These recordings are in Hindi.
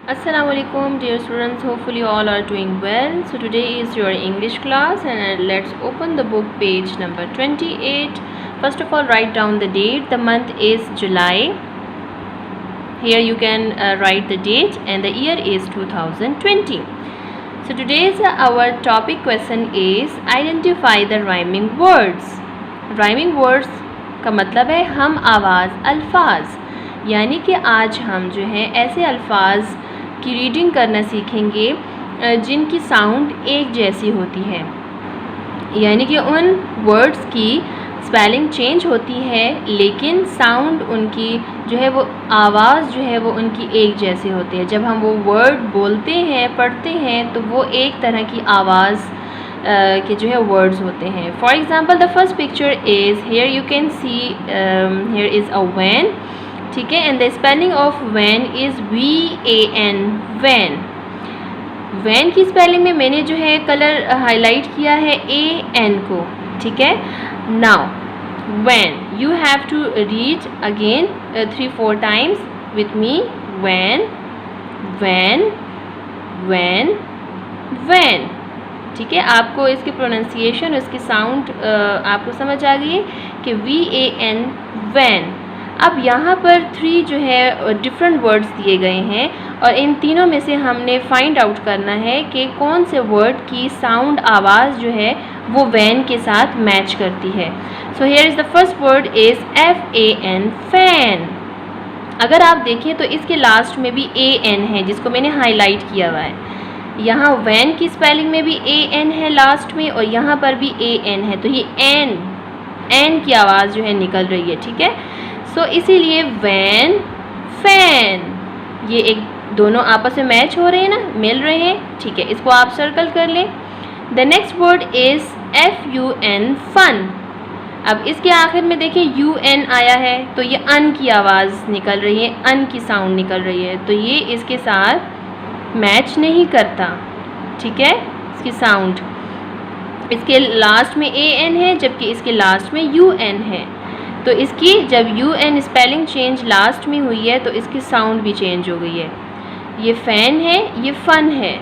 Assalamualaikum dear students, hopefully you all are doing well. So today is your English class and let's open the book page number 28. First of all, write down the date. The month is July. Here you can write the date and the year is 2020. So today's our topic question is identify the rhyming words. Rhyming words का मतलब है हम आवाज़ अल्फाज, यानी कि आज हम जो है ऐसे अल्फाज की रीडिंग करना सीखेंगे जिनकी साउंड एक जैसी होती है, यानी कि उन वर्ड्स की स्पेलिंग चेंज होती है लेकिन साउंड उनकी जो है वो आवाज़ जो है वो उनकी एक जैसी होती है। जब हम वो वर्ड बोलते हैं, पढ़ते हैं, तो वो एक तरह की आवाज़ के जो है वर्ड्स होते हैं। For example the first picture is here you can see here is a van, ठीक है, and the spelling of van is VAN, van. Van की स्पेलिंग में मैंने जो है कलर हाईलाइट किया है AN को, ठीक है। Now van you have to read again 3-4 times with me, van van van van, ठीक है। आपको इसकी प्रोनाउंसिएशन, इसकी साउंड आपको समझ आ गई है कि VAN, वैन। अब यहाँ पर 3 जो है डिफरेंट वर्ड्स दिए गए हैं और इन तीनों में से हमने फाइंड आउट करना है कि कौन से वर्ड की साउंड आवाज़ जो है वो वैन के साथ मैच करती है। So here is the first word is FAN, fan. अगर आप देखें तो इसके लास्ट में भी AN है जिसको मैंने हाईलाइट किया हुआ है। यहाँ वैन की स्पेलिंग में भी AN है लास्ट में और यहाँ पर भी AN है, तो ये एन की आवाज़ जो है निकल रही है, ठीक है। सो इसीलिए वैन फैन, ये एक दोनों आपस में मैच हो रहे हैं ना, मिल रहे हैं, ठीक है। इसको आप सर्कल कर लें। The next word is FUN, fun. अब इसके आखिर में देखिए UN आया है तो ये अन की आवाज़ निकल रही है, अन की साउंड निकल रही है, तो ये इसके साथ मैच नहीं करता, ठीक है। इसकी साउंड, इसके लास्ट में AN है जबकि इसके लास्ट में UN है, तो इसकी जब UN स्पेलिंग चेंज लास्ट में हुई है तो इसकी साउंड भी चेंज हो गई है। ये फ़ैन है, ये फ़न है,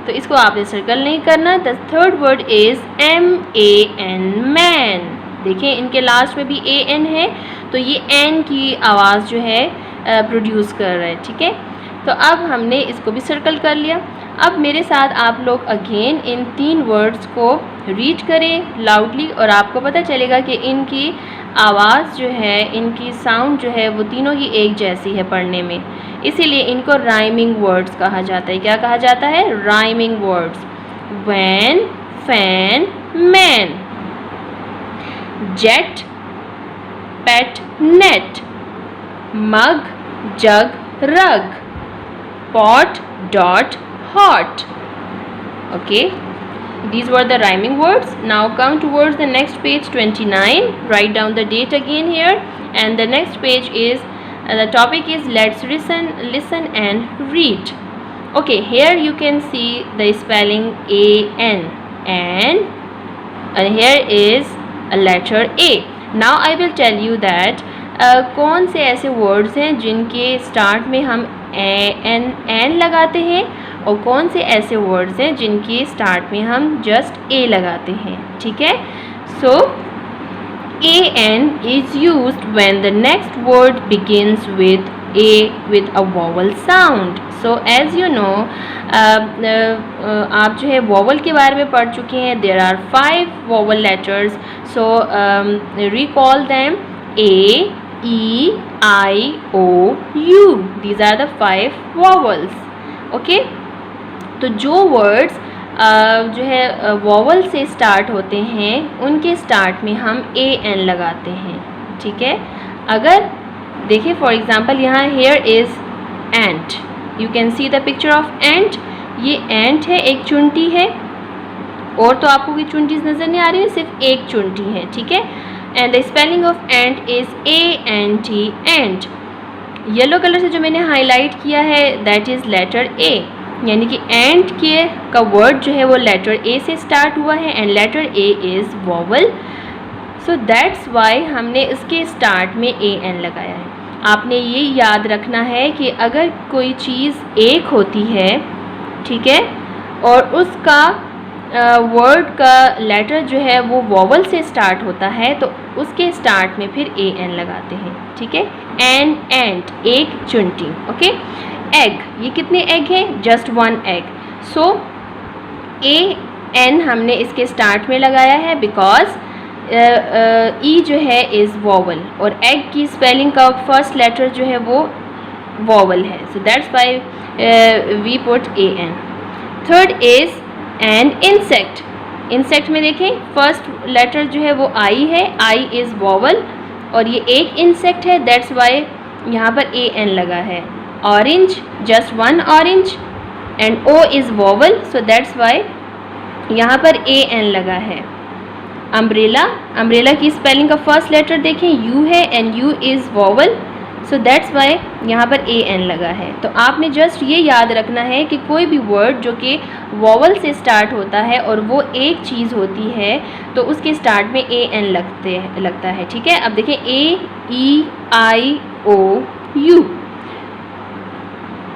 तो इसको आपने सर्कल नहीं करना। The third word is MAN, man. देखिए इनके लास्ट में भी AN है तो ये N की आवाज़ जो है प्रोड्यूस कर रहा है, ठीक है। तो अब हमने इसको भी सर्कल कर लिया। अब मेरे साथ आप लोग अगेन इन 3 वर्ड्स को रीड करें लाउडली और आपको पता चलेगा कि इनकी आवाज़ जो है, इनकी साउंड जो है वो तीनों ही एक जैसी है पढ़ने में, इसीलिए इनको राइमिंग वर्ड्स कहा जाता है। क्या कहा जाता है? Rhyming words. Van fan man, jet pet net, mug jug rug, pot dot hot. Okay, these were the rhyming words. Now come towards the next page 29. Write down the date again here, and the next page is the topic is let's listen and read. Okay, here you can see the spelling AN, and here is a letter A. Now I will tell you that कौन से ऐसे वर्ड्स हैं जिनके स्टार्ट में हम एन लगाते हैं और कौन से ऐसे वर्ड्स हैं जिनके स्टार्ट में हम जस्ट ए लगाते हैं, ठीक है। सो AN is used when the next word begins with A with a vowel sound. So as you know, आप जो है वॉवल के बारे में पढ़ चुके हैं। There are 5 vowel letters. So recall them: A, E, I, O, U. These are the 5 vowels. Okay? तो जो वर्ड्स जो है वॉवल से स्टार्ट होते हैं उनके स्टार्ट में हम AN लगाते हैं, ठीक है। अगर देखिए फॉर एग्ज़ाम्पल यहाँ here is ant, you can see the picture of ant. ये एंट है, एक चुंटी है, और तो आपको कोई चुंटीज नज़र नहीं आ रही है, सिर्फ एक चुंटी है, ठीक है। And the spelling of ant is ANT, ant. Yellow colour से जो मैंने हाईलाइट किया है दैट इज़ लेटर A, यानी कि एंट के का वर्ड जो है वो लेटर A से स्टार्ट हुआ है and later A is vowel, so that's why हमने इसके स्टार्ट में AN लगाया है। आपने ये याद रखना है कि अगर कोई चीज़ एक होती है, ठीक है, और उसका वर्ड का लेटर जो है वो वॉवल से स्टार्ट होता है तो उसके स्टार्ट में फिर ए एन लगाते हैं, ठीक है। एंट, एक चुनटी, ओके। एग, ये कितने एग हैं? Just 1 egg. So a an हमने इसके स्टार्ट में लगाया है बिकॉज ई जो है इज़ वॉवल और एग की स्पेलिंग का फर्स्ट लेटर जो है वो वॉवल है, so that's why we put A N. Third is an insect. Insect में देखें फर्स्ट लेटर जो है वो आई है, आई इज़ वॉवल और ये एक इंसेक्ट है, दैट्स वाई यहाँ पर ए एन लगा है। Orange, just 1 orange and O is vowel, so that's why यहाँ पर ए एन लगा है। अम्ब्रेला, अम्ब्रेला की स्पेलिंग का फर्स्ट लेटर देखें यू है and U is vowel, so that's why यहाँ पर ए एन लगा है। तो आपने जस्ट ये याद रखना है कि कोई भी वर्ड जो कि वॉवल से स्टार्ट होता है और वो एक चीज़ होती है तो उसके स्टार्ट में ए एन लगता है, ठीक है। अब देखें A E I O U.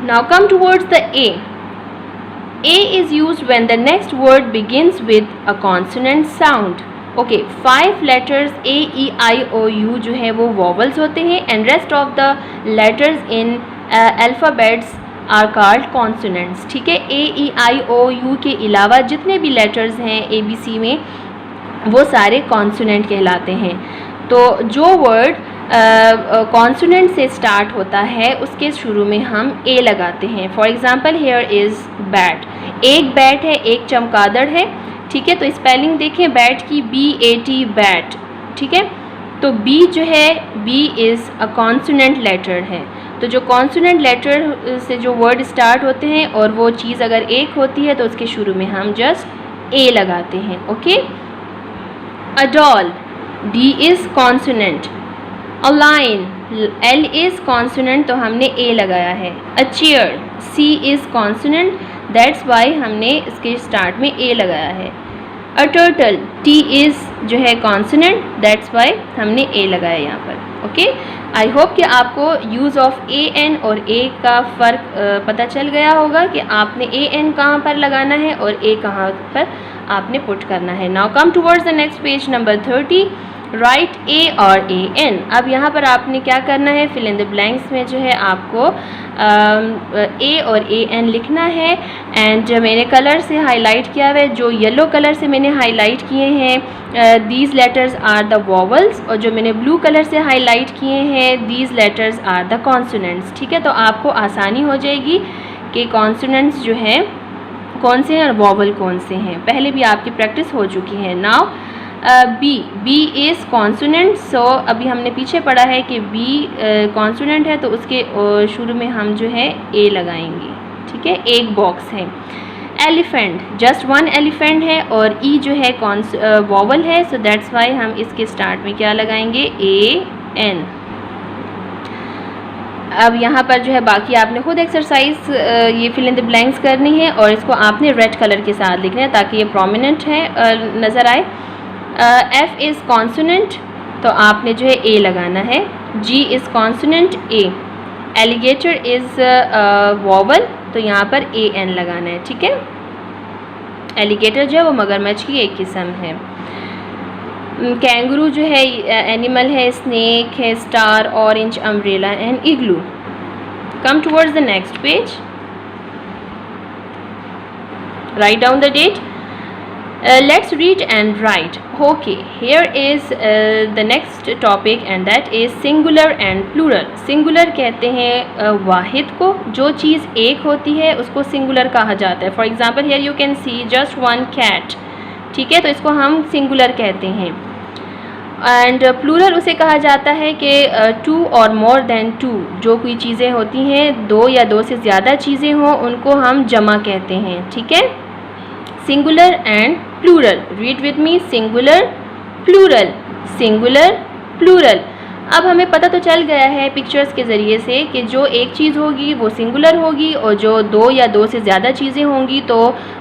Now come towards the A. A is used when the next word begins with a consonant sound. Okay, 5 letters A, E, I, O, U जो है वो vowels होते हैं and rest of the letters in alphabets are called consonants. ठीक है, A, E, I, O, U के अलावा जितने भी letters हैं A, B, C में वो सारे consonant कहलाते हैं। तो जो word कॉन्सोनेंट से स्टार्ट होता है उसके शुरू में हम ए लगाते हैं। For example here is bat, एक बैट है, एक चमगादड़ है, ठीक है। तो स्पेलिंग देखें बैट की BAT बैट, ठीक है। तो बी जो है B is a consonant letter है। तो जो कॉन्सोनेंट लेटर से जो वर्ड स्टार्ट होते हैं और वो चीज़ अगर एक होती है तो उसके शुरू में हम जस्ट ए लगाते हैं, okay. A doll, D is consonant. A line, L is consonant तो हमने ए लगाया है। A chair, C is consonant, that's why हमने इसके स्टार्ट में ए लगाया है। अ टर्टल, T इज़ जो है कॉन्सोनेंट, दैट्स वाई हमने ए लगाया यहाँ पर, ओके। आई होप कि आपको यूज़ ऑफ ए एन और ए का फ़र्क पता चल गया होगा कि आपने ए एन कहाँ पर लगाना है और ए कहाँ पर आपने पुट करना है। Now come towards the next page number 30। Write a और ए एन। अब यहाँ पर आपने क्या करना है, फिल इन द ब्लैंक्स में जो है आपको ए और ए एन लिखना है। एंड मैंने कलर से हाईलाइट किया हुआ है, जो येलो कलर से मैंने हाईलाइट किए हैं these letters are the vowels, और जो मैंने ब्लू कलर से हाईलाइट किए हैं these letters are the consonants, ठीक है। तो आपको आसानी हो जाएगी कि कॉन्सोनेंट्स जो हैं कौन से हैं और वॉवल कौन से हैं, पहले भी आपकी प्रैक्टिस हो चुकी है। नाउ बी इज़ कॉन्सोनेंट, सो अभी हमने पीछे पढ़ा है कि बी कॉन्सोनेंट है तो उसके शुरू में हम जो है ए लगाएंगे, ठीक है। एक बॉक्स है। एलिफेंट, जस्ट 1 एलिफेंट है और ई जो है वॉवल है, सो दैट्स वाई हम इसके स्टार्ट में क्या लगाएंगे, ए एन। अब यहाँ पर जो है बाकी आपने खुद एक्सरसाइज ये फिल इन द ब्लैंक्स करनी है और इसको आपने रेड कलर के साथ लिखना है ताकि ये प्रोमिनेंट है नज़र आए। एफ इज़ कॉन्सोनेंट तो आपने जो है ए लगाना है। G is consonant, a. Alligator is vowel तो यहाँ पर ए एन लगाना है, ठीक है। एलिगेटर जो है वो मगरमच्छ की एक किस्म है। कैंगरू जो है एनिमल है, स्नेक है, star, orange, umbrella and igloo. Come towards the next page, write down the date. Let's read and write. Okay, here is the next topic and that is singular and plural. Singular कहते हैं वाहिद को, जो चीज़ एक होती है उसको singular कहा जाता है। For example, here you can see just one cat, ठीक है, तो इसको हम singular कहते हैं। एंड प्लूरल उसे कहा जाता है कि 2 और मोर देन 2 जो कोई चीज़ें होती हैं, 2 या 2 से ज़्यादा चीज़ें हों उनको हम जमा कहते हैं, ठीक है। Singular and plural, read with me, singular plural, singular plural. अब हमें पता तो चल गया है पिक्चर्स के ज़रिए से कि जो एक चीज़ होगी वो सिंगुलर होगी और जो दो या दो से ज़्यादा चीज़ें होंगी तो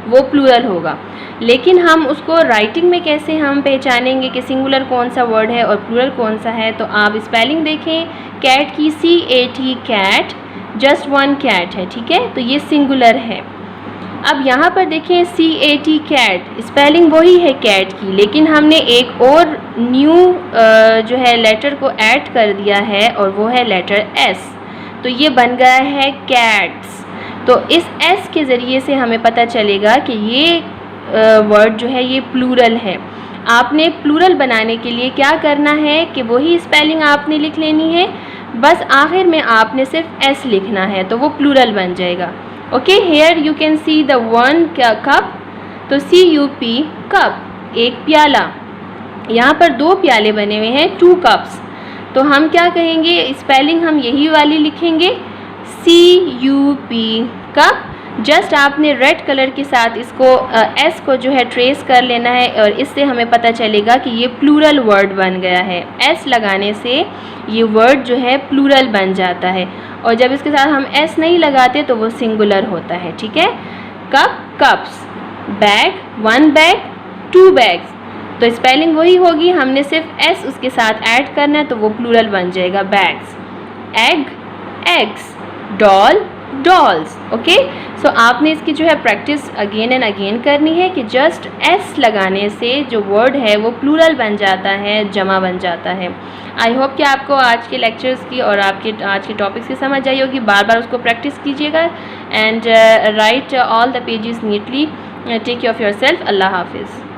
वो प्लूरल होगा। लेकिन हम उसको राइटिंग में कैसे हम पहचानेंगे कि सिंगुलर कौन सा वर्ड है और प्लूरल कौन सा है? तो आप स्पेलिंग देखें कैट की, CAT cat, just one cat है, ठीक है, तो ये सिंगुलर है। अब यहाँ पर देखें CAT कैट, स्पेलिंग वही है कैट की, लेकिन हमने एक और न्यू जो है लेटर को ऐड कर दिया है और वो है लेटर S, तो ये बन गया है कैट्स। तो इस S के ज़रिए से हमें पता चलेगा कि ये वर्ड जो है ये प्लूरल है। आपने प्लूरल बनाने के लिए क्या करना है कि वही स्पेलिंग आपने लिख लेनी है, बस आखिर में आपने सिर्फ S लिखना है तो वो प्लूरल बन जाएगा। Okay, here you can see the one cup, तो CUP कप, एक प्याला। यहाँ पर दो प्याले बने हुए हैं, 2 कप्स, तो हम क्या कहेंगे, स्पेलिंग हम यही वाली लिखेंगे CUP कप। जस्ट आपने रेड कलर के साथ इसको S को जो है ट्रेस कर लेना है और इससे हमें पता चलेगा कि ये प्लूरल वर्ड बन गया है। S लगाने से ये वर्ड जो है प्लूरल बन जाता है और जब इसके साथ हम S नहीं लगाते तो वो सिंगुलर होता है, ठीक है। Cup cups, bag one bag, 2 bags, तो स्पेलिंग वही होगी, हमने सिर्फ S उसके साथ ऐड करना है तो वो प्लूरल बन जाएगा bags. Egg eggs, doll dolls. Okay, so आपने इसकी जो है प्रैक्टिस अगेन एंड अगेन करनी है कि जस्ट S लगाने से जो वर्ड है वो प्लूरल बन जाता है, जमा बन जाता है। आई होप कि आपको आज के लेक्चर्स की और आपके आज के टॉपिक्स की समझ आई होगी। बार बार उसको प्रैक्टिस कीजिएगा and write all the pages neatly. Take care of yourself. अल्लाह हाफिज़।